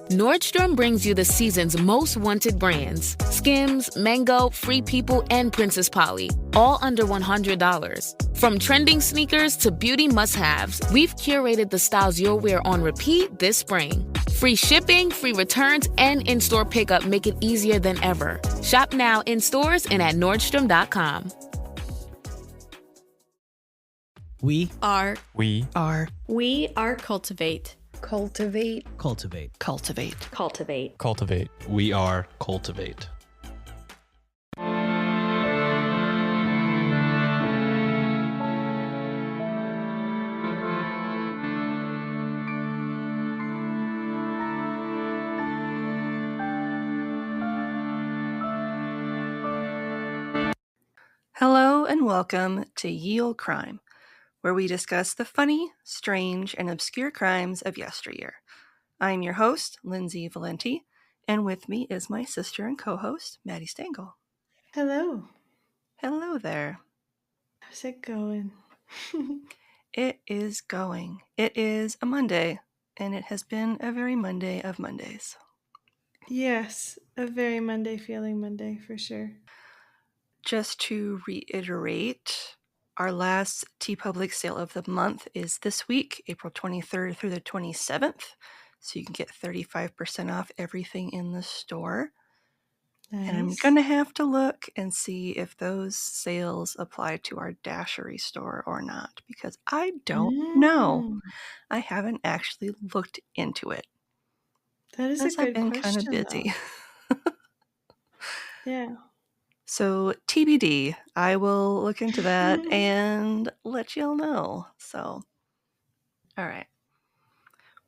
Nordstrom brings you the season's most wanted brands. Skims, Mango, Free People, and Princess Polly. All under $100. From trending sneakers to beauty must-haves, we've curated the styles you'll wear on repeat this spring. Free shipping, free returns, and in-store pickup make it easier than ever. Shop now in stores and at Nordstrom.com. We are Cultivate. Cultivate. Cultivate. Cultivate. Cultivate. Cultivate. We are Cultivate. Hello and welcome to Ye Olde Crime, where we discuss the funny, strange, and obscure crimes of yesteryear. I'm your host, Lindsay Valenti, and with me is my sister and co-host, Maddie Stengel. Hello. Hello there. How's it going? It is going. It is a Monday, and it has been a very Monday of Mondays. Yes, a very Monday feeling Monday for sure. Just to reiterate, our last TeePublic sale of the month is this week, April 23rd through the 27th. So you can get 35% off everything in the store. Nice. And I'm going to have to look and see if those sales apply to our Dashery store or not, because I don't know. I haven't actually looked into it. That is a good I've been question, kind of busy. Yeah. So TBD, I will look into that and let y'all know. So, all right.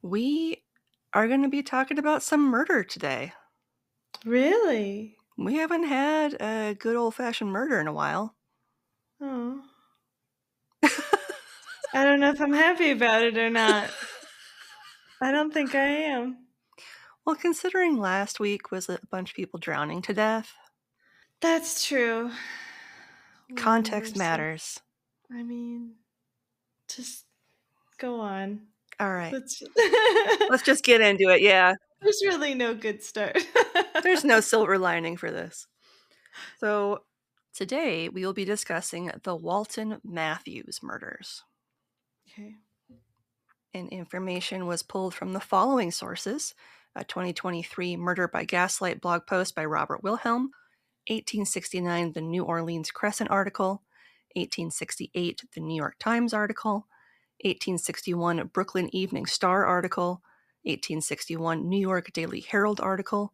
We are going to be talking about some murder today. Really? We haven't had a good old-fashioned murder in a while. Oh. I don't know if I'm happy about it or not. I don't think I am. Well, considering last week was a bunch of people drowning to death. That's true. Context matters. I mean, just go on. All right. Let's just get into it, yeah. There's really no good start. There's no silver lining for this. So today we will be discussing the Walton-Mathews murders. Okay. And information was pulled from the following sources: a 2023 Murder by Gaslight blog post by Robert Wilhelm, 1869 The New Orleans Crescent article, 1868 The New York Times article, 1861 Brooklyn Evening Star article, 1861 New York Daily Herald article,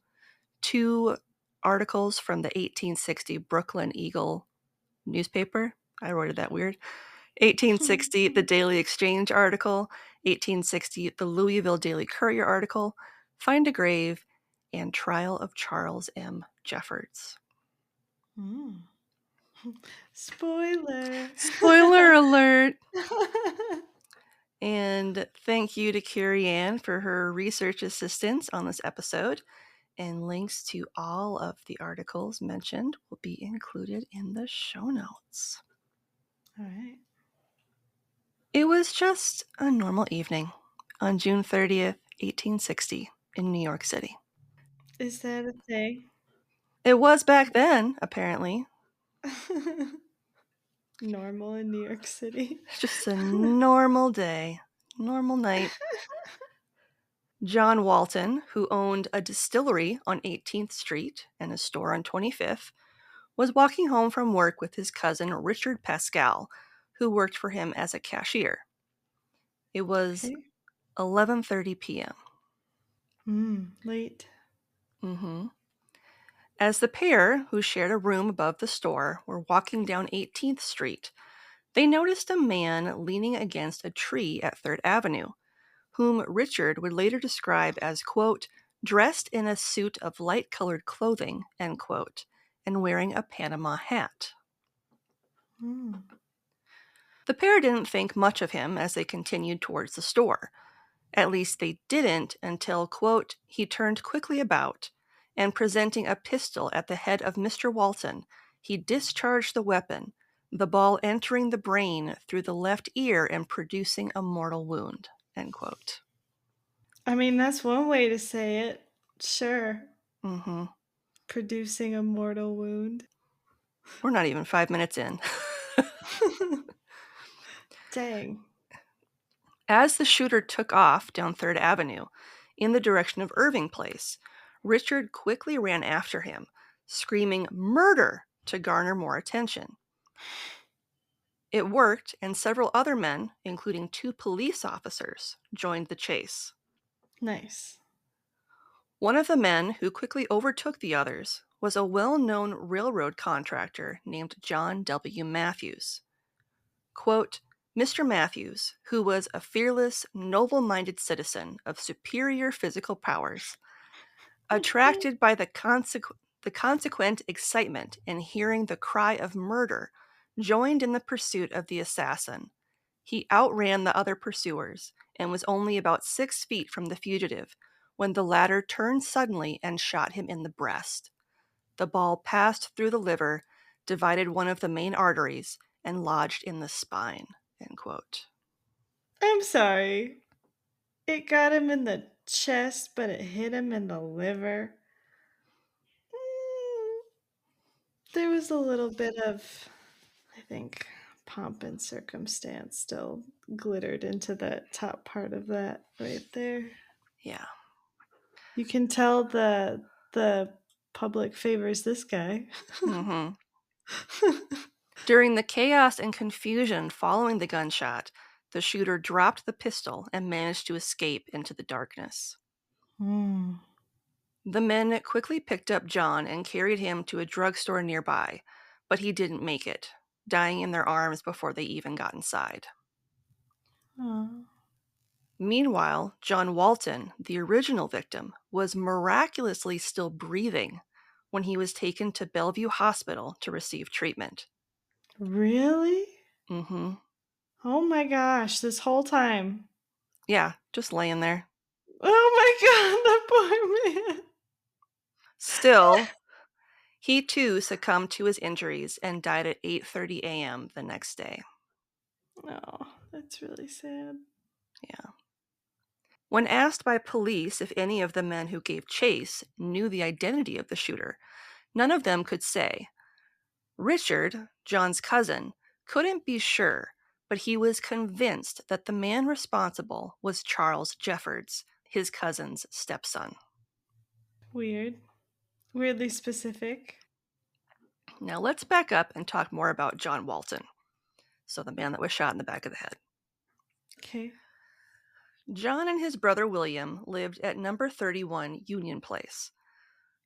2 articles from the 1860 Brooklyn Eagle newspaper. I wrote that weird. 1860 The Daily Exchange article, 1860 The Louisville Daily Courier article, Find a Grave, and Trial of Charles M. Jeffords. Spoiler. Spoiler alert. And thank you to Carrie Ann for her research assistance on this episode. And links to all of the articles mentioned will be included in the show notes. All right. It was just a normal evening on June 30th, 1860 in New York City. Is that a thing? It was back then, apparently. Normal in New York City. Just a normal day, normal night. John Walton, who owned a distillery on 18th Street and a store on 25th, was walking home from work with his cousin Richard Pascal, who worked for him as a cashier. It was 11:30 p.m. Late. As the pair, who shared a room above the store, were walking down 18th Street, they noticed a man leaning against a tree at 3rd Avenue, whom Richard would later describe as, quote, dressed in a suit of light-colored clothing, end quote, and wearing a Panama hat. The pair didn't think much of him as they continued towards the store. At least they didn't until, quote, he turned quickly about, and presenting a pistol at the head of Mr. Walton, he discharged the weapon, the ball entering the brain through the left ear and producing a mortal wound, end quote. I mean, that's one way to say it. Sure. Mm-hmm. Producing a mortal wound. We're not even 5 minutes in. Dang. As the shooter took off down 3rd Avenue in the direction of Irving Place, Richard quickly ran after him, screaming "murder" to garner more attention. It worked, and several other men, including 2 police officers, joined the chase. Nice. One of the men who quickly overtook the others was a well-known railroad contractor named John W. Matthews. Quote, Mr. Matthews, who was a fearless, noble-minded citizen of superior physical powers, attracted by the consequent excitement in hearing the cry of murder, joined in the pursuit of the assassin. He outran the other pursuers and was only about 6 feet from the fugitive when the latter turned suddenly and shot him in the breast. The ball passed through the liver, divided one of the main arteries, and lodged in the spine. End quote. I'm sorry. It got him in the chest, but it hit him in the liver. There was a little bit of, I think, pomp and circumstance still glittered into the top part of that right there. Yeah. You can tell the public favors this guy. Mm-hmm. During the chaos and confusion following the gunshot, the shooter dropped the pistol and managed to escape into the darkness. The men quickly picked up John and carried him to a drugstore nearby, but he didn't make it, dying in their arms before they even got inside. Meanwhile, John Walton, the original victim, was miraculously still breathing when he was taken to Bellevue Hospital to receive treatment. Really? Mm-hmm. Oh my gosh, this whole time. Yeah, just laying there. Oh my god, that poor man. Still, he too succumbed to his injuries and died at 8:30 a.m. the next day. Oh, that's really sad. Yeah. When asked by police if any of the men who gave chase knew the identity of the shooter, none of them could say. Richard, John's cousin, couldn't be sure, but he was convinced that the man responsible was Charles Jeffords, his cousin's stepson. Weird. Weirdly specific. Now let's back up and talk more about John Walton, so the man that was shot in the back of the head. Okay. John and his brother William lived at number 31 Union Place.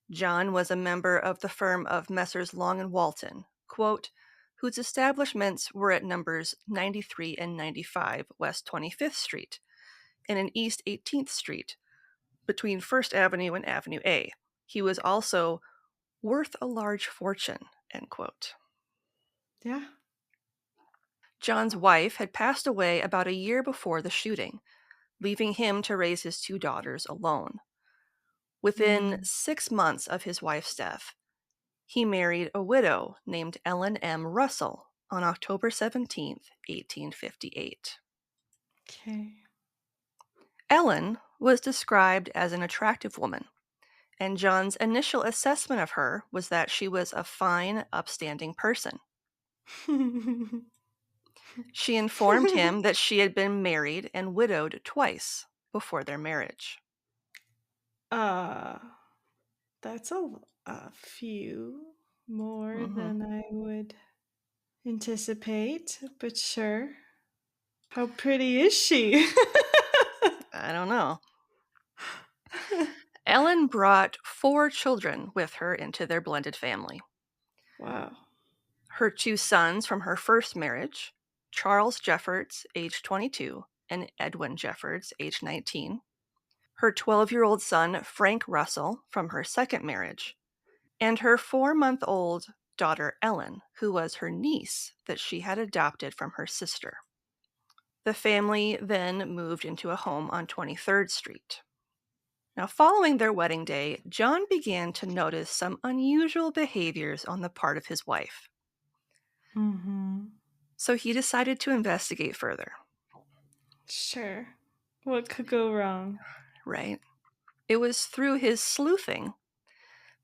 John was a member of the firm of Messrs. Long and Walton, quote, whose establishments were at numbers 93 and 95 West 25th Street and in East 18th Street between 1st Avenue and Avenue A. He was also worth a large fortune, end quote. Yeah. John's wife had passed away about a year before the shooting, leaving him to raise his 2 daughters alone. Within 6 months of his wife's death, he married a widow named Ellen M. Russell on October 17th, 1858. Okay. Ellen was described as an attractive woman, and John's initial assessment of her was that she was a fine, upstanding person. She informed him that she had been married and widowed twice before their marriage. That's a few more than I would anticipate, but sure. How pretty is she? I don't know. Ellen brought 4 children with her into their blended family. Wow. Her 2 sons from her first marriage, Charles Jeffords, age 22, and Edwin Jeffords, age 19. Her 12-year-old son, Frank Russell, from her second marriage, and her 4-month-old daughter, Ellen, who was her niece that she had adopted from her sister. The family then moved into a home on 23rd Street. Now, following their wedding day, John began to notice some unusual behaviors on the part of his wife. So he decided to investigate further. Sure. What could go wrong? Right. It was through his sleuthing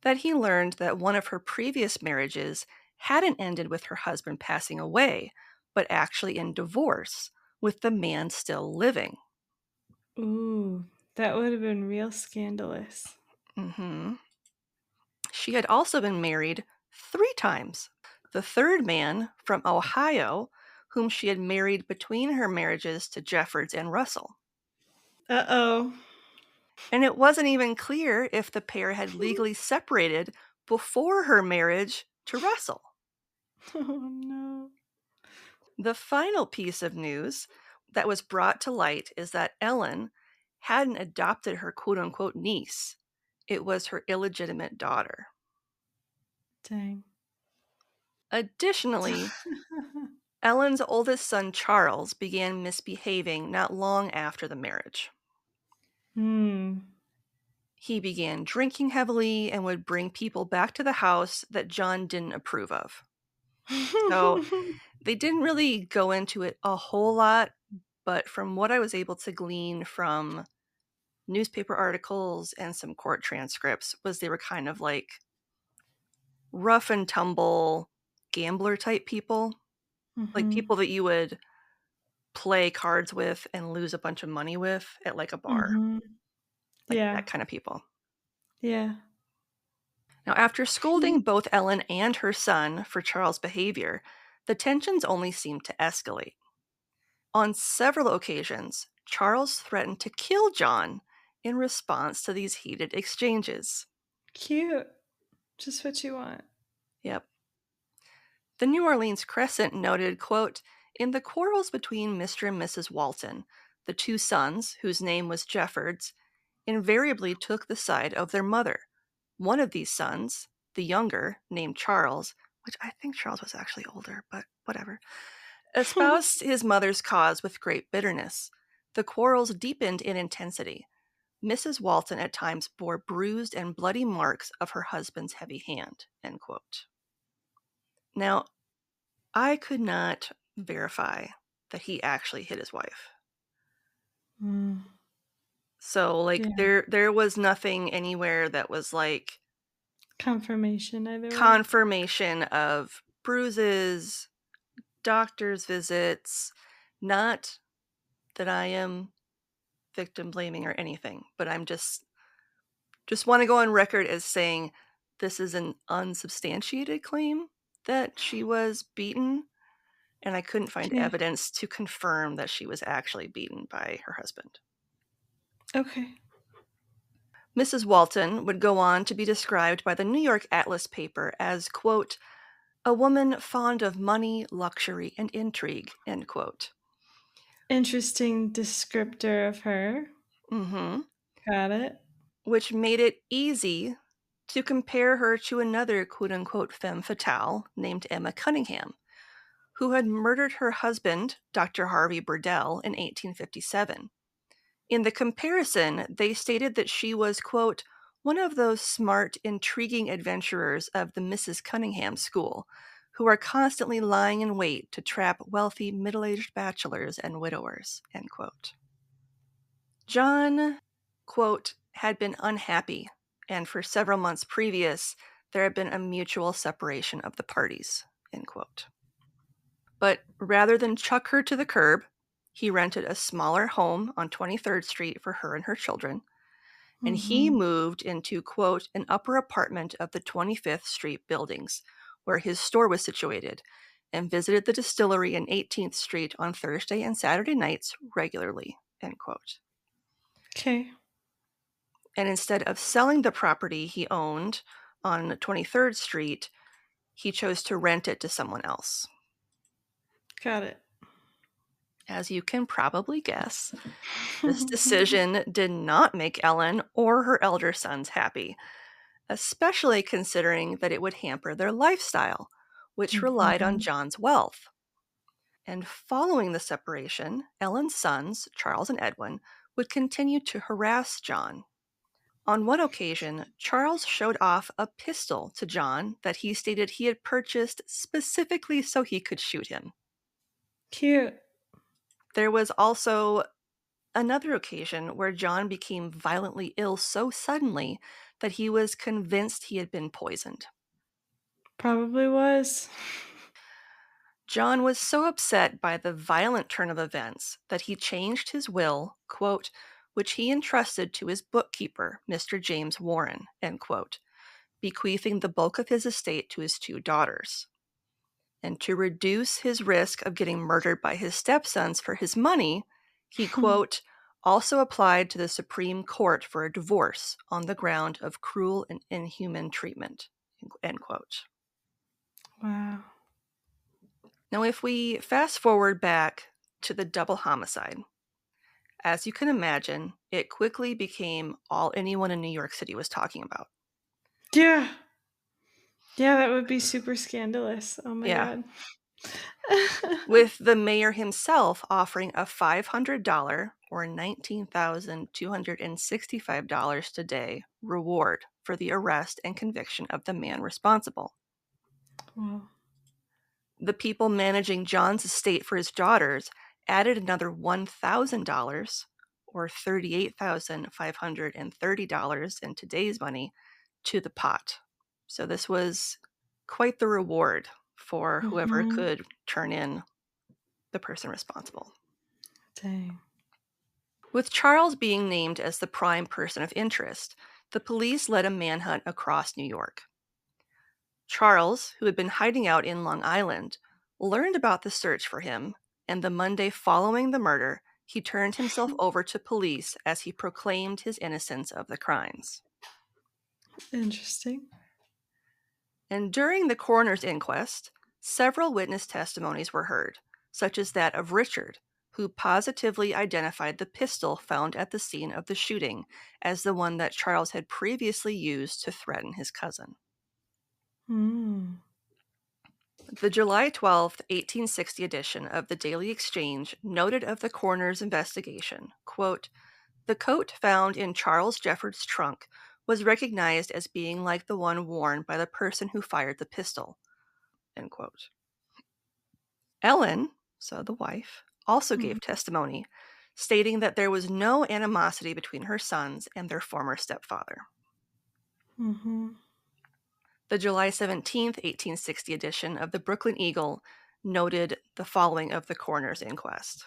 that he learned that one of her previous marriages hadn't ended with her husband passing away, but actually in divorce, with the man still living. Ooh, that would have been real scandalous. Mm-hmm. She had also been married 3 times. The third man from Ohio, whom she had married between her marriages to Jeffords and Russell. Uh-oh. And it wasn't even clear if the pair had legally separated before her marriage to Russell. Oh, no. The final piece of news that was brought to light is that Ellen hadn't adopted her quote-unquote niece. It was her illegitimate daughter. Dang. Additionally, Ellen's oldest son, Charles, began misbehaving not long after the marriage. He began drinking heavily and would bring people back to the house that John didn't approve of. So they didn't really go into it a whole lot, but from what I was able to glean from newspaper articles and some court transcripts was they were kind of like rough and tumble gambler type people. Like people that you would play cards with and lose a bunch of money with at like a bar. Like Yeah. that kind of people. Yeah. Now, after scolding both Ellen and her son for Charles' behavior, the tensions only seemed to escalate. On several occasions, Charles threatened to kill John in response to these heated exchanges. Cute. Just what you want. Yep. The New Orleans Crescent noted, quote, "In the quarrels between Mr. and Mrs. Walton, the 2 sons, whose name was Jeffords, invariably took the side of their mother. One of these sons, the younger, named Charles," which I think Charles was actually older, but whatever, "espoused his mother's cause with great bitterness. The quarrels deepened in intensity. Mrs. Walton at times bore bruised and bloody marks of her husband's heavy hand," end quote. Now, I could not verify that he actually hit his wife. So, like, Yeah. there was nothing anywhere that was like Confirmation either way. confirmation of bruises, doctor's visits. Not that I am victim blaming or anything, but I'm just want to go on record as saying this is an unsubstantiated claim that she was beaten, and I couldn't find Okay. evidence to confirm that she was actually beaten by her husband. Okay. Mrs. Walton would go on to be described by the New York Atlas paper as, quote, "a woman fond of money, luxury, and intrigue," end quote. Interesting descriptor of her. Mm-hmm. Got it. Which made it easy to compare her to another quote-unquote femme fatale named Emma Cunningham, who had murdered her husband, Dr. Harvey Burdell, in 1857. In the comparison, they stated that she was, quote, "one of those smart, intriguing adventurers of the Mrs. Cunningham school, who are constantly lying in wait to trap wealthy middle-aged bachelors and widowers," end quote. John, quote, "had been unhappy, and for several months previous, there had been a mutual separation of the parties," end quote. But rather than chuck her to the curb, he rented a smaller home on 23rd Street for her and her children, and he moved into, quote, "an upper apartment of the 25th Street buildings, where his store was situated, and visited the distillery in 18th Street on Thursday and Saturday nights regularly," end quote. Okay. And instead of selling the property he owned on 23rd Street, he chose to rent it to someone else. Got it. As you can probably guess, this decision did not make Ellen or her elder sons happy, especially considering that it would hamper their lifestyle, which relied on John's wealth. And following the separation, Ellen's sons, Charles and Edwin, would continue to harass John. On one occasion, Charles showed off a pistol to John that he stated he had purchased specifically so he could shoot him. Cute. There was also another occasion where John became violently ill so suddenly that he was convinced he had been poisoned. Probably was. John was so upset by the violent turn of events that he changed his will, quote, which he entrusted to his bookkeeper, Mr. James Warren, end quote, bequeathing the bulk of his estate to his 2 daughters. And to reduce his risk of getting murdered by his stepsons for his money, he, quote, also applied to the Supreme Court for a divorce on the ground of cruel and inhuman treatment, end quote. Wow. Now, if we fast forward back to the double homicide, as you can imagine, it quickly became all anyone in New York City was talking about. Yeah. Yeah, that would be super scandalous. Oh my God. With the mayor himself offering a $500 or $19,265 today reward for the arrest and conviction of the man responsible. Wow. The people managing John's estate for his daughters added another $1,000 or $38,530 in today's money to the pot. So this was quite the reward for whoever could turn in the person responsible. Dang. With Charles being named as the prime person of interest, the police led a manhunt across New York. Charles, who had been hiding out in Long Island, learned about the search for him, and the Monday following the murder, he turned himself over to police as he proclaimed his innocence of the crimes. Interesting. And during the coroner's inquest, several witness testimonies were heard, such as that of Richard, who positively identified the pistol found at the scene of the shooting as the one that Charles had previously used to threaten his cousin. The July 12th, 1860 edition of the Daily Exchange noted of the coroner's investigation, quote, the coat found in Charles Jeffords' trunk was recognized as being like the one worn by the person who fired the pistol, end quote. Ellen, so the wife, also gave testimony, stating that there was no animosity between her sons and their former stepfather. The July 17th, 1860 edition of the Brooklyn Eagle noted the following of the coroner's inquest.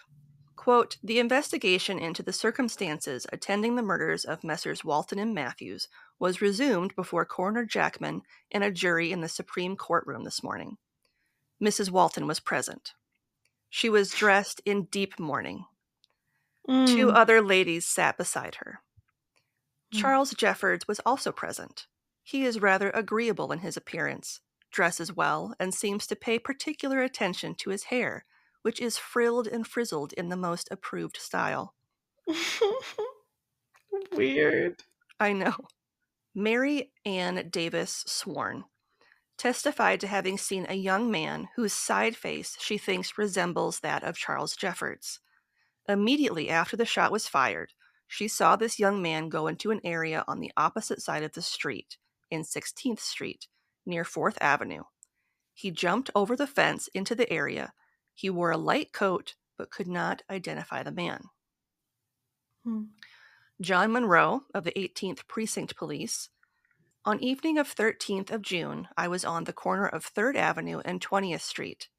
Quote, the investigation into the circumstances attending the murders of Messrs. Walton and Mathews was resumed before Coroner Jackman and a jury in the Supreme Courtroom this morning. Mrs. Walton was present. She was dressed in deep mourning. 2 other ladies sat beside her. Charles Jeffords was also present. He is rather agreeable in his appearance, dresses well, and seems to pay particular attention to his hair, which is frilled and frizzled in the most approved style. Weird. I know. Mary Ann Davis Sworn testified to having seen a young man whose side face she thinks resembles that of Charles Jeffords. Immediately after the shot was fired, she saw this young man go into an area on the opposite side of the street, in 16th Street, near 4th Avenue. He jumped over the fence into the area. He wore a light coat, but could not identify the man. John Monroe of the 18th Precinct Police. On evening of 13th of June, I was on the corner of 3rd Avenue and 20th Street.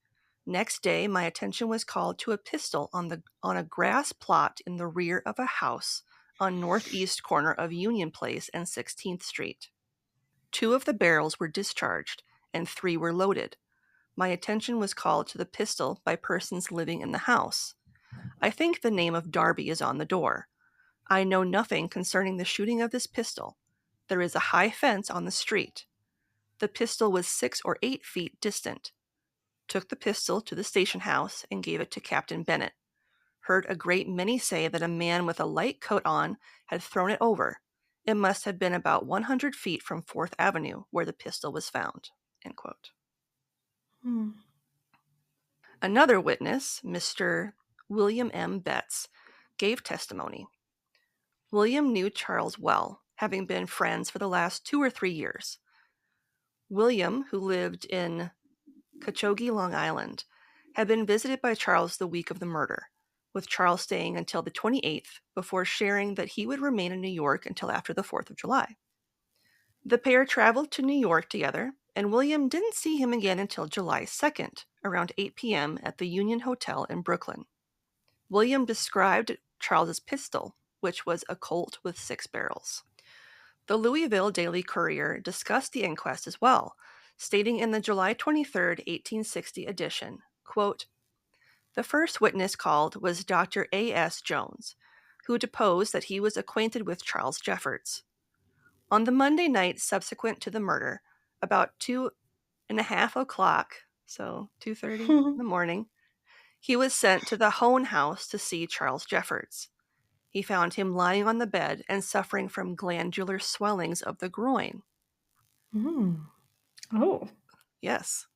Next day, my attention was called to a pistol on a grass plot in the rear of a house on northeast corner of Union Place and 16th Street. 2 of the barrels were discharged, and 3 were loaded. My attention was called to the pistol by persons living in the house. I think the name of Darby is on the door. I know nothing concerning the shooting of this pistol. There is a high fence on the street. The pistol was 6 or 8 feet distant. Took the pistol to the station house and gave it to Captain Bennett. Heard a great many say that a man with a light coat on had thrown it over. It must have been about 100 feet from 4th Avenue where the pistol was found. End quote. Another witness, Mr. William M. Betts, gave testimony. William knew Charles well, having been friends for the last 2 or 3 years. William, who lived in Cachogie, Long Island, had been visited by Charles the week of the murder. with Charles staying until the 28th before sharing that he would remain in New York until after the 4th of July. The pair traveled to New York together, and William didn't see him again until July 2nd, around 8 p.m. at the Union Hotel in Brooklyn. William described Charles's pistol, which was a Colt with 6 barrels. The Louisville Daily Courier discussed the inquest as well, stating in the July 23, 1860 edition, quote, "The first witness called was Dr. A.S. Jones, who deposed that he was acquainted with Charles Jeffords. On the Monday night subsequent to the murder, about 2:30 o'clock, so 2:30 in the morning, he was sent to the Hone House to see Charles Jeffords. He found him lying on the bed and suffering from glandular swellings of the groin." Oh. Yes.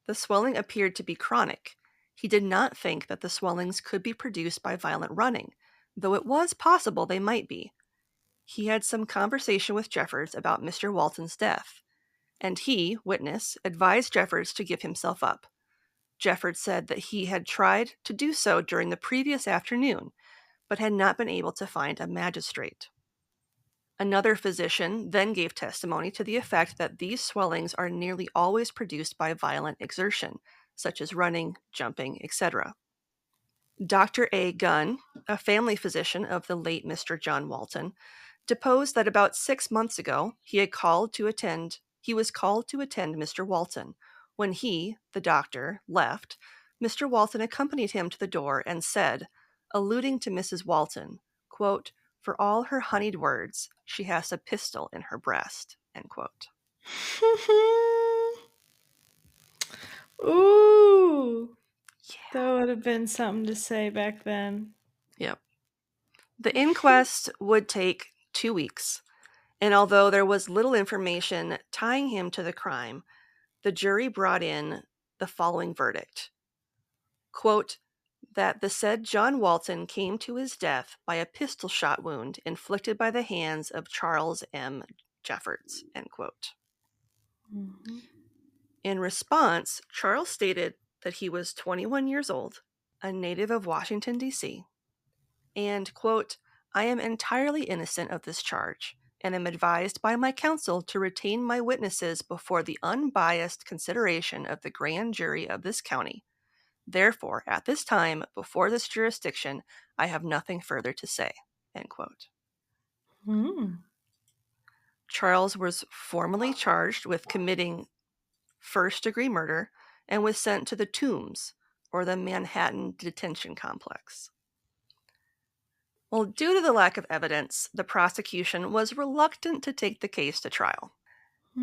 The swelling appeared to be chronic. He did not think that the swellings could be produced by violent running, though it was possible they might be. He had some conversation with Jeffords about Mr. Walton's death, and he, witness, advised Jeffords to give himself up. Jeffords said that he had tried to do so during the previous afternoon, but had not been able to find a magistrate. Another physician then gave testimony to the effect that these swellings are nearly always produced by violent exertion, such as running, jumping, etc. Dr. A. Gunn, a family physician of the late Mr. John Walton, deposed that about 6 months ago he was called to attend Mr. Walton. When he, the doctor, left, Mr. Walton accompanied him to the door and said, alluding to Mrs. Walton, quote, "For all her honeyed words, she has a pistol in her breast," end quote. Ooh. Yeah. That would have been something to say back then. Yep. The inquest would take 2 weeks, and although there was little information tying him to the crime, the jury brought in the following verdict. Quote, that the said John Walton came to his death by a pistol shot wound inflicted by the hands of Charles M. Jeffords, end quote. Mm-hmm. In response, Charles stated that he was 21 years old, a native of Washington, D.C., and, quote, "I am entirely innocent of this charge, and am advised by my counsel to retain my witnesses before the unbiased consideration of the grand jury of this county. Therefore, at this time, before this jurisdiction, I have nothing further to say," end quote. Mm. Charles was formally charged with committing first-degree murder and was sent to the Tombs, or the Manhattan Detention Complex. Well, due to the lack of evidence, the prosecution was reluctant to take the case to trial.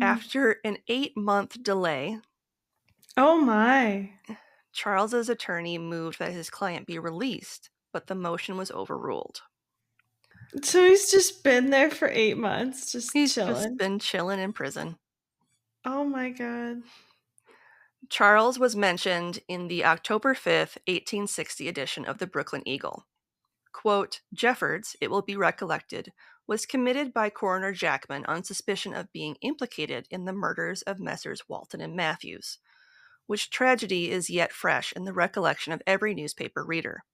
After an 8-month delay, oh my, Charles's attorney moved that his client be released, but the motion was overruled. So he's just been there for 8 months, He's chilling. just been chilling in prison. Oh my God. Charles was mentioned in the October 5th, 1860 edition of the Brooklyn Eagle. Quote, "Jeffords, it will be recollected, was committed by Coroner Jackman on suspicion of being implicated in the murders of Messrs. Walton and Mathews, which tragedy is yet fresh in the recollection of every newspaper reader.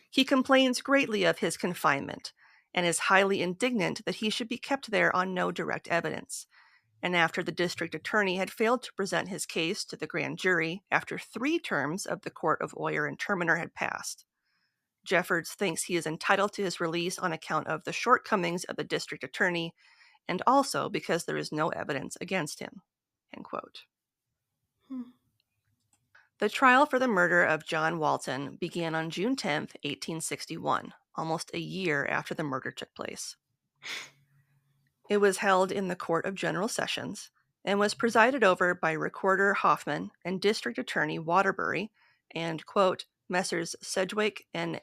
He complains greatly of his confinement, and is highly indignant that he should be kept there on no direct evidence. And after the district attorney had failed to present his case to the grand jury after 3 terms of the Court of Oyer and Terminer had passed, Jeffords thinks he is entitled to his release on account of the shortcomings of the district attorney, and also because there is no evidence against him," end quote. The trial for the murder of John Walton began on June 10th, 1861, almost a year after the murder took place. It was held in the Court of General Sessions and was presided over by Recorder Hoffman and District Attorney Waterbury, and, quote, "Messrs. Sedgwick and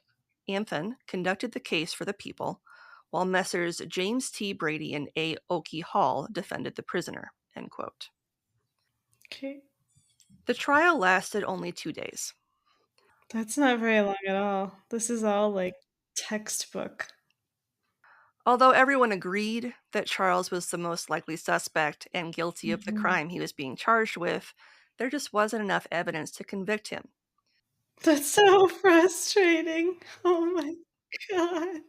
Amphin conducted the case for the people, while Messrs. James T. Brady and A. Oakey Hall defended the prisoner," end quote. Okay. The trial lasted only 2 days. That's not very long at all. This is all like textbook. Although everyone agreed that Charles was the most likely suspect and guilty of the crime he was being charged with, there just wasn't enough evidence to convict him. That's so frustrating. Oh my god.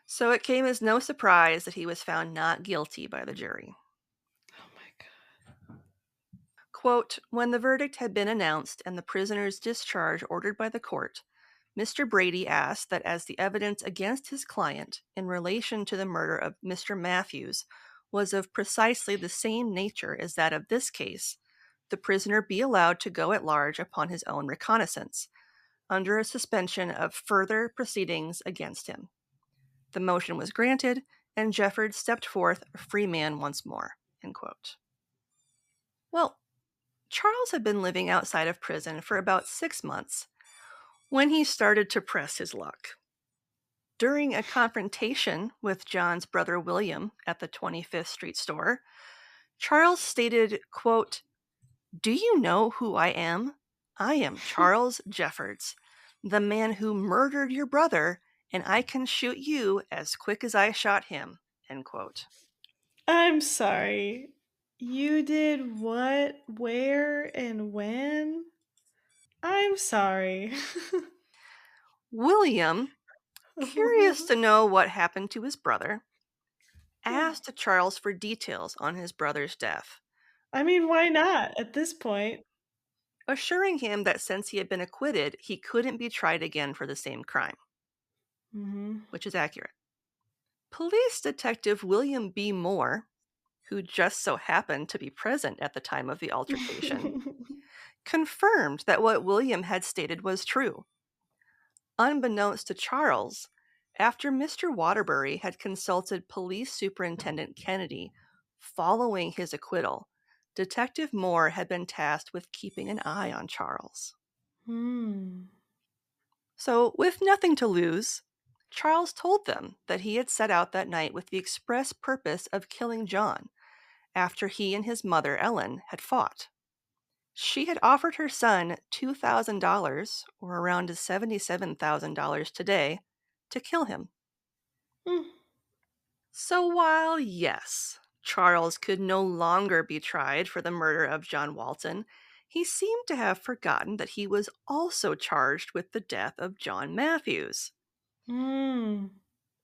So it came as no surprise that he was found not guilty by the jury. Oh my god. Quote, when the verdict had been announced and the prisoner's discharge ordered by the court, Mr. Brady asked that as the evidence against his client in relation to the murder of Mr. Mathews was of precisely the same nature as that of this case, the prisoner be allowed to go at large upon his own reconnaissance, under a suspension of further proceedings against him. The motion was granted, and Jeffords stepped forth a free man once more. End quote. Well, Charles had been living outside of prison for about 6 months when he started to press his luck. During a confrontation with John's brother William at the 25th Street store, Charles stated, quote, do you know who I am? I am Charles Jeffords, the man who murdered your brother, and I can shoot you as quick as I shot him. End quote. I'm sorry. You did what, where, and when? I'm sorry. William, curious to know what happened to his brother, asked Charles for details on his brother's death, I mean, why not at this point? assuring him that since he had been acquitted, he couldn't be tried again for the same crime, which is accurate. Police Detective William B. Moore, who just so happened to be present at the time of the altercation, confirmed that what William had stated was true. Unbeknownst to Charles, after Mr. Waterbury had consulted Police Superintendent Kennedy following his acquittal, Detective Moore had been tasked with keeping an eye on Charles. So, with nothing to lose, Charles told them that he had set out that night with the express purpose of killing John after he and his mother, Ellen, had fought. She had offered her son $2,000, or around $77,000 today, to kill him. So while, yes, Charles could no longer be tried for the murder of John Walton, he seemed to have forgotten that he was also charged with the death of John Mathews. And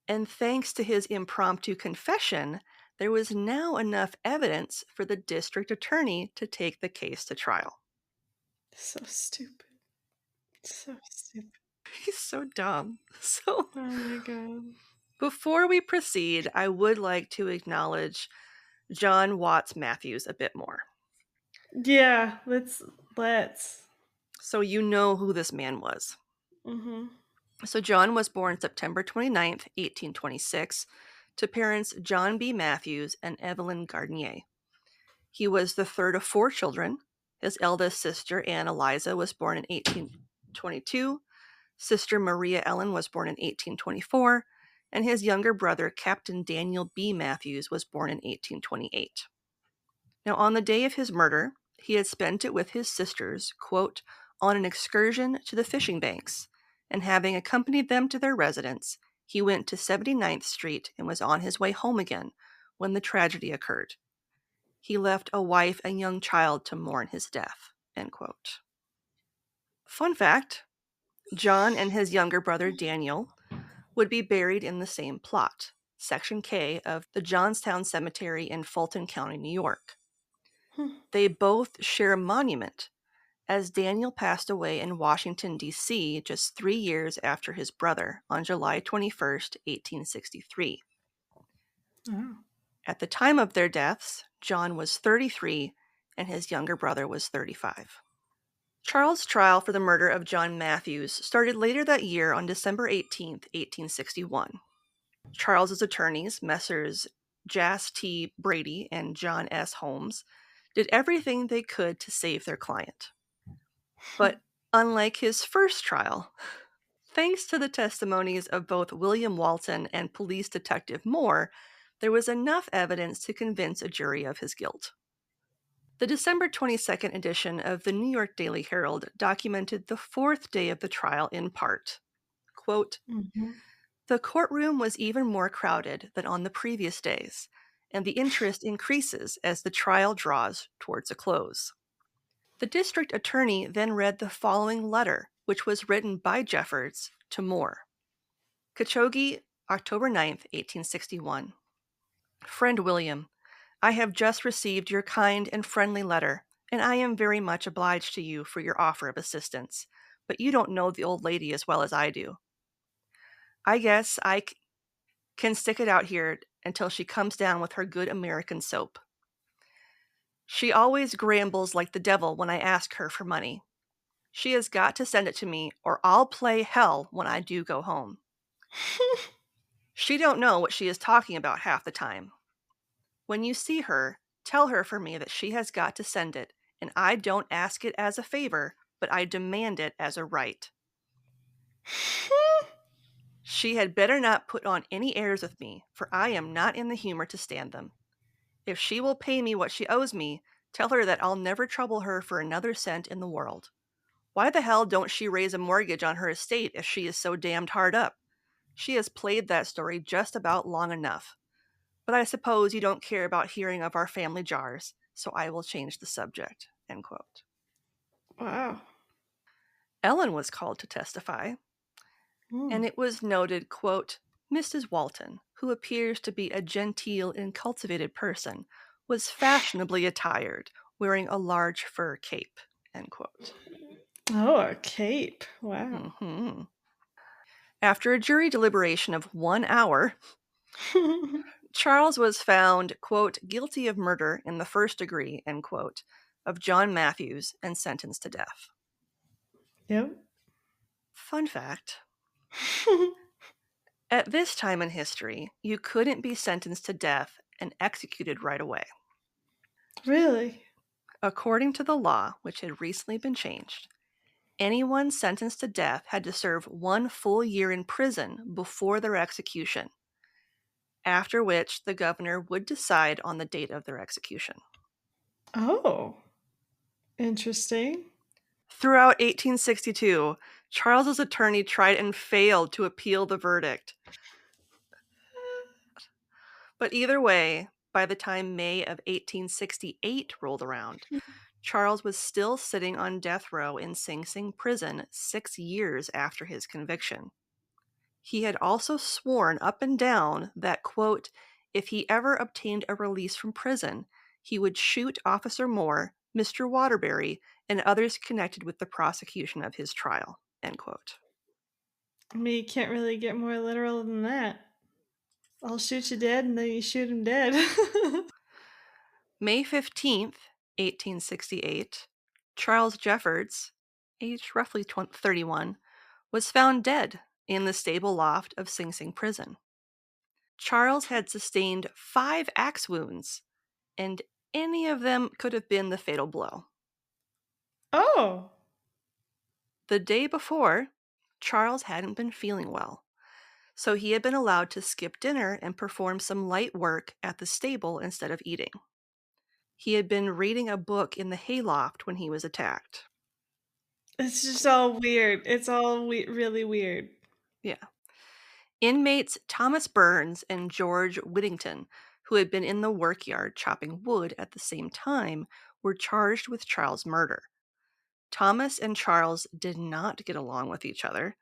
thanks to his impromptu confession, there was now enough evidence for the district attorney to take the case to trial. So stupid. So stupid. He's so dumb. Oh my god. Before we proceed, I would like to acknowledge John Watts Mathews a bit more. Yeah, let's. So you know who this man was. So John was born September 29th, 1826, to parents John B. Mathews and Evelyn Gardnier. He was the third of 4 children. His eldest sister, Anne Eliza, was born in 1822. Sister Maria Ellen was born in 1824. And his younger brother, Captain Daniel B. Mathews, was born in 1828. Now, on the day of his murder, he had spent it with his sisters, quote, on an excursion to the fishing banks, and having accompanied them to their residence, he went to 79th Street and was on his way home again when the tragedy occurred. He left a wife and young child to mourn his death, end quote. Fun fact, John and his younger brother Daniel would be buried in the same plot, Section K of the Johnstown Cemetery in Fulton County, New York. They both share a monument, as Daniel passed away in Washington, D.C. just 3 years after his brother on July 21st, 1863. At the time of their deaths, John was 33 and his younger brother was 35. Charles' trial for the murder of John Mathews started later that year on December 18th, 1861. Charles's attorneys, Messrs. Jas T. Brady and John S. Holmes, did everything they could to save their client. But unlike his first trial, thanks to the testimonies of both William Walton and Police Detective Moore, there was enough evidence to convince a jury of his guilt. The December 22nd edition of the New York Daily Herald documented the 4th day of the trial in part. Quote, the courtroom was even more crowded than on the previous days, and the interest increases as the trial draws towards a close. The district attorney then read the following letter, which was written by Jeffords to Moore. Kochogi, October 9th, 1861. Friend William, I have just received your kind and friendly letter, and I am very much obliged to you for your offer of assistance, but you don't know the old lady as well as I do. I guess I can stick it out here until she comes down with her good American soap. She always grambles like the devil when I ask her for money. She has got to send it to me, or I'll play hell when I do go home. She don't know what she is talking about half the time. When you see her, tell her for me that she has got to send it, and I don't ask it as a favor, but I demand it as a right. She had better not put on any airs with me, for I am not in the humor to stand them. If she will pay me what she owes me, tell her that I'll never trouble her for another cent in the world. Why the hell don't she raise a mortgage on her estate if she is so damned hard up? She has played that story just about long enough. But I suppose you don't care about hearing of our family jars, so I will change the subject. End quote. Wow. Ellen was called to testify, and it was noted, quote, Mrs. Walton, who appears to be a genteel and cultivated person, was fashionably attired, wearing a large fur cape, end quote. Oh, a cape. Wow. Mm-hmm. After a jury deliberation of 1 hour, Charles was found, quote, guilty of murder in the first degree, end quote, of John Mathews and sentenced to death. Yep. Fun fact. At this time in history, you couldn't be sentenced to death and executed right away. Really? According to the law, which had recently been changed, anyone sentenced to death had to serve 1 full year in prison before their execution, after which the governor would decide on the date of their execution. Oh. Interesting. Throughout 1862, Charles's attorney tried and failed to appeal the verdict. But either way, by the time May of 1868 rolled around, Charles was still sitting on death row in Sing Sing prison 6 years after his conviction. He had also sworn up and down that, quote, if he ever obtained a release from prison, he would shoot Officer Moore, Mr. Waterbury, and others connected with the prosecution of his trial, end quote. I mean, you can't really get more literal than that. I'll shoot you dead, and then you shoot him dead. May 15th, 1868, Charles Jeffords, aged roughly 31, was found dead in the stable loft of Sing Sing prison. Charles had sustained 5 axe wounds, and any of them could have been the fatal blow. Oh. The day before, Charles hadn't been feeling well, so he had been allowed to skip dinner and perform some light work at the stable instead of eating. He had been reading a book in the hayloft when he was attacked. It's just all weird. It's all really weird. Yeah. Inmates Thomas Burns and George Whittington, who had been in the workyard chopping wood at the same time, were charged with Charles' murder. Thomas and Charles did not get along with each other,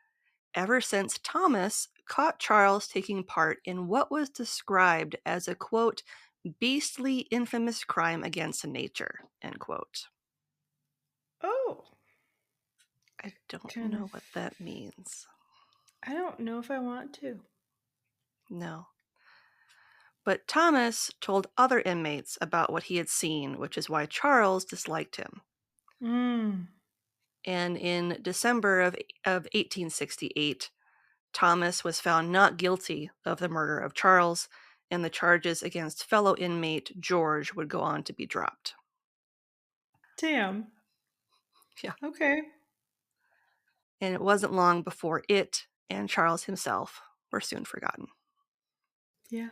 ever since Thomas caught Charles taking part in what was described as a, quote, beastly, infamous crime against nature, end quote. Oh. I don't know what that means. I don't know if I want to. No. But Thomas told other inmates about what he had seen, which is why Charles disliked him. And in December of 1868, Thomas was found not guilty of the murder of Charles, and the charges against fellow inmate George would go on to be dropped. Damn. Yeah. Okay. And it wasn't long before it and Charles himself were soon forgotten. Yeah.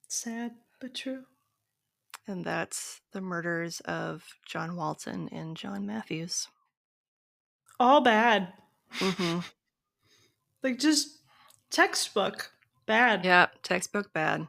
Sad, but true. And that's the murders of John Walton and John Mathews. All bad. Mm-hmm. Like, just textbook bad. Yeah, textbook bad.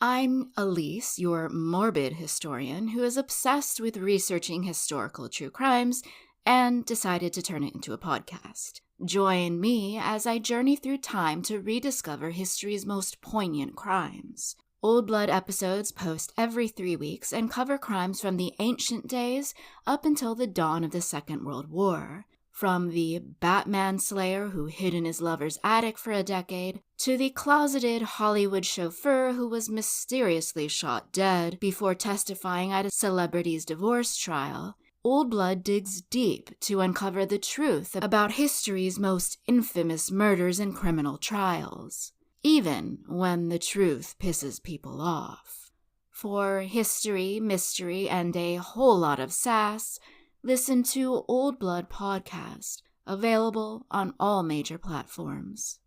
I'm Elise, your morbid historian who is obsessed with researching historical true crimes and decided to turn it into a podcast. Join me as I journey through time to rediscover history's most poignant crimes. Old Blood episodes post every 3 weeks and cover crimes from the ancient days up until the dawn of the Second World War. From the Batman slayer who hid in his lover's attic for a decade, to the closeted Hollywood chauffeur who was mysteriously shot dead before testifying at a celebrity's divorce trial, Old Blood digs deep to uncover the truth about history's most infamous murders and criminal trials, even when the truth pisses people off. For history, mystery, and a whole lot of sass, listen to Old Blood Podcast, available on all major platforms.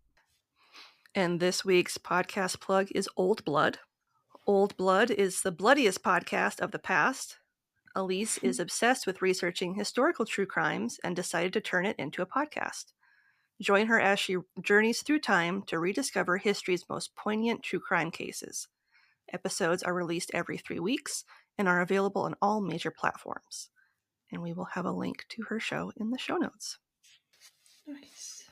And this week's podcast plug is Old Blood. Old Blood is the bloodiest podcast of the past. Elise is obsessed with researching historical true crimes and decided to turn it into a podcast. Join her as she journeys through time to rediscover history's most poignant true crime cases. Episodes are released every 3 weeks and are available on all major platforms. And we will have a link to her show in the show notes. Nice.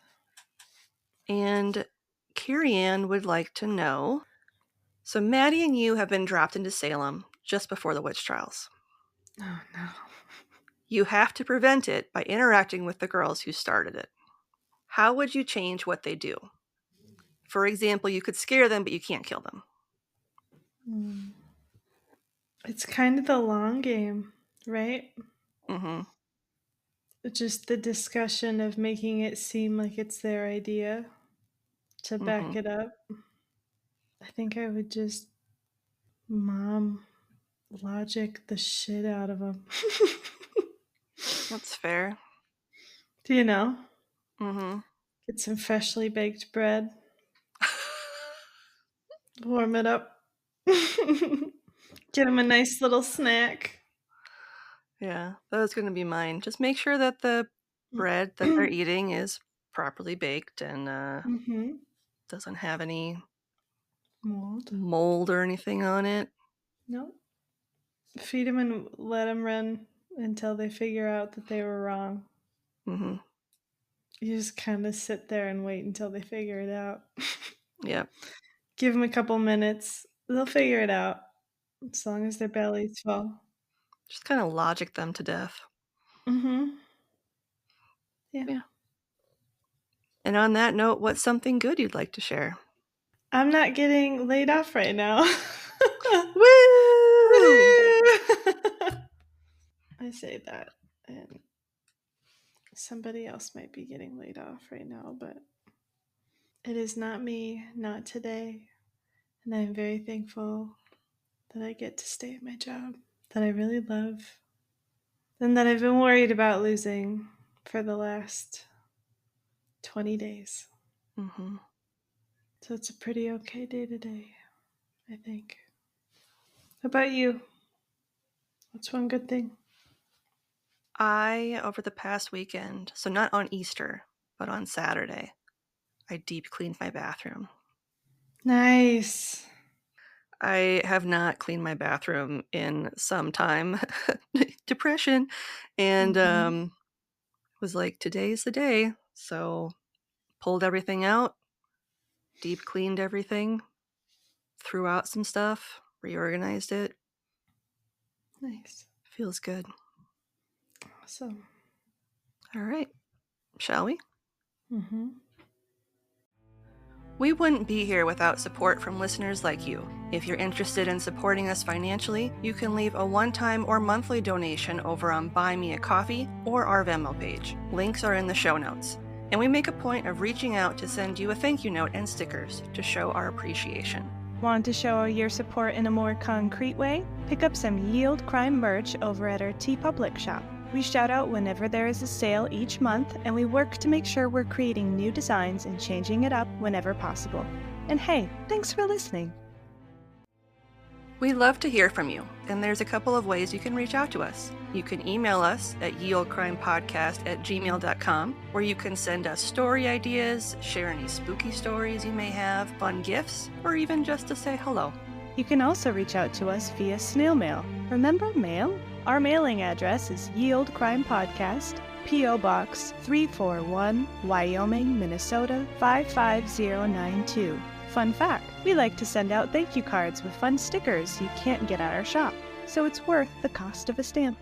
And Carrie Ann would like to know, so Maddie and you have been dropped into Salem just before the witch trials. Oh, no. You have to prevent it by interacting with the girls who started it. How would you change what they do? For example, you could scare them, but you can't kill them. It's kind of the long game, right? Mm-hmm. Just the discussion of making it seem like it's their idea to back it up. I think I would just mom logic the shit out of them. That's fair. Do you know? Mm-hmm. Get some freshly baked bread. Warm it up. Get them a nice little snack. Yeah, that was going to be mine. Just make sure that the bread that they're eating is properly baked and doesn't have any mold or anything on it. Nope. Feed them and let them run until they figure out that they were wrong. Mm-hmm. You just kind of sit there and wait until they figure it out. Yeah. Give them a couple minutes. They'll figure it out as long as their belly's full. Just kind of logic them to death. Mm-hmm. Yeah. And on that note, what's something good you'd like to share? I'm not getting laid off right now. Woo! I say that, and somebody else might be getting laid off right now, but it is not me, not today. And I'm very thankful that I get to stay at my job that I really love and that I've been worried about losing for the last 20 days. Mm-hmm. So it's a pretty okay day today, I think. How about you? What's one good thing? I, over the past weekend, so not on Easter, but on Saturday, I deep cleaned my bathroom. Nice. I have not cleaned my bathroom in some time. Depression. And was like, today's the day. So pulled everything out, deep cleaned everything, threw out some stuff, reorganized it. Nice. Feels good. Awesome. All right. Shall we? Mm-hmm. We wouldn't be here without support from listeners like you. If you're interested in supporting us financially, you can leave a one-time or monthly donation over on Buy Me a Coffee or our Venmo page. Links are in the show notes. And we make a point of reaching out to send you a thank you note and stickers to show our appreciation. Want to show your support in a more concrete way? Pick up some Yield Crime merch over at our TeePublic shop. We shout out whenever there is a sale each month, and we work to make sure we're creating new designs and changing it up whenever possible. And hey, thanks for listening. We love to hear from you, and there's a couple of ways you can reach out to us. You can email us at yeoldecrimepodcast@gmail.com, where you can send us story ideas, share any spooky stories you may have, fun gifts, or even just to say hello. You can also reach out to us via snail mail. Remember mail? Our mailing address is Yield Crime Podcast, P.O. Box 341, Wyoming, Minnesota 55092. Fun fact, we like to send out thank you cards with fun stickers you can't get at our shop, so it's worth the cost of a stamp.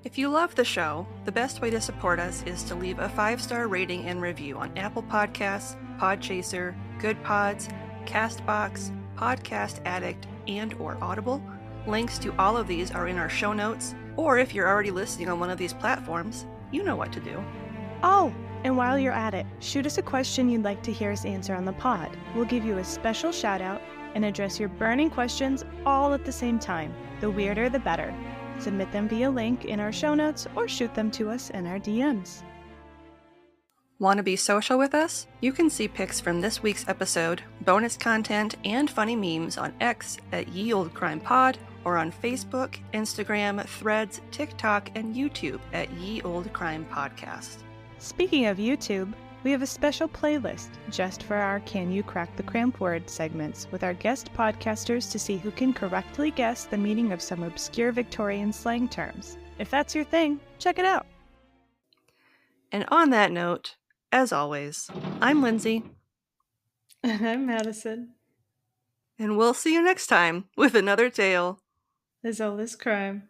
If you love the show, the best way to support us is to leave a 5-star rating and review on Apple Podcasts, Podchaser, Good Pods, CastBox, Podcast Addict, and or Audible. Links to all of these are in our show notes, or if you're already listening on one of these platforms, you know what to do. Oh, and while you're at it, shoot us a question you'd like to hear us answer on the pod. We'll give you a special shout out and address your burning questions all at the same time. The weirder, the better. Submit them via link in our show notes or shoot them to us in our DMs. Want to be social with us? You can see pics from this week's episode, bonus content, and funny memes on X at Ye Olde Crime Pod, or on Facebook, Instagram, Threads, TikTok, and YouTube at Ye Olde Crime Podcast. Speaking of YouTube, we have a special playlist just for our Can You Crack the Cramp Word segments with our guest podcasters to see who can correctly guess the meaning of some obscure Victorian slang terms. If that's your thing, check it out. And on that note, as always, I'm Lindsay. And I'm Madison. And we'll see you next time with another tale As old as crime.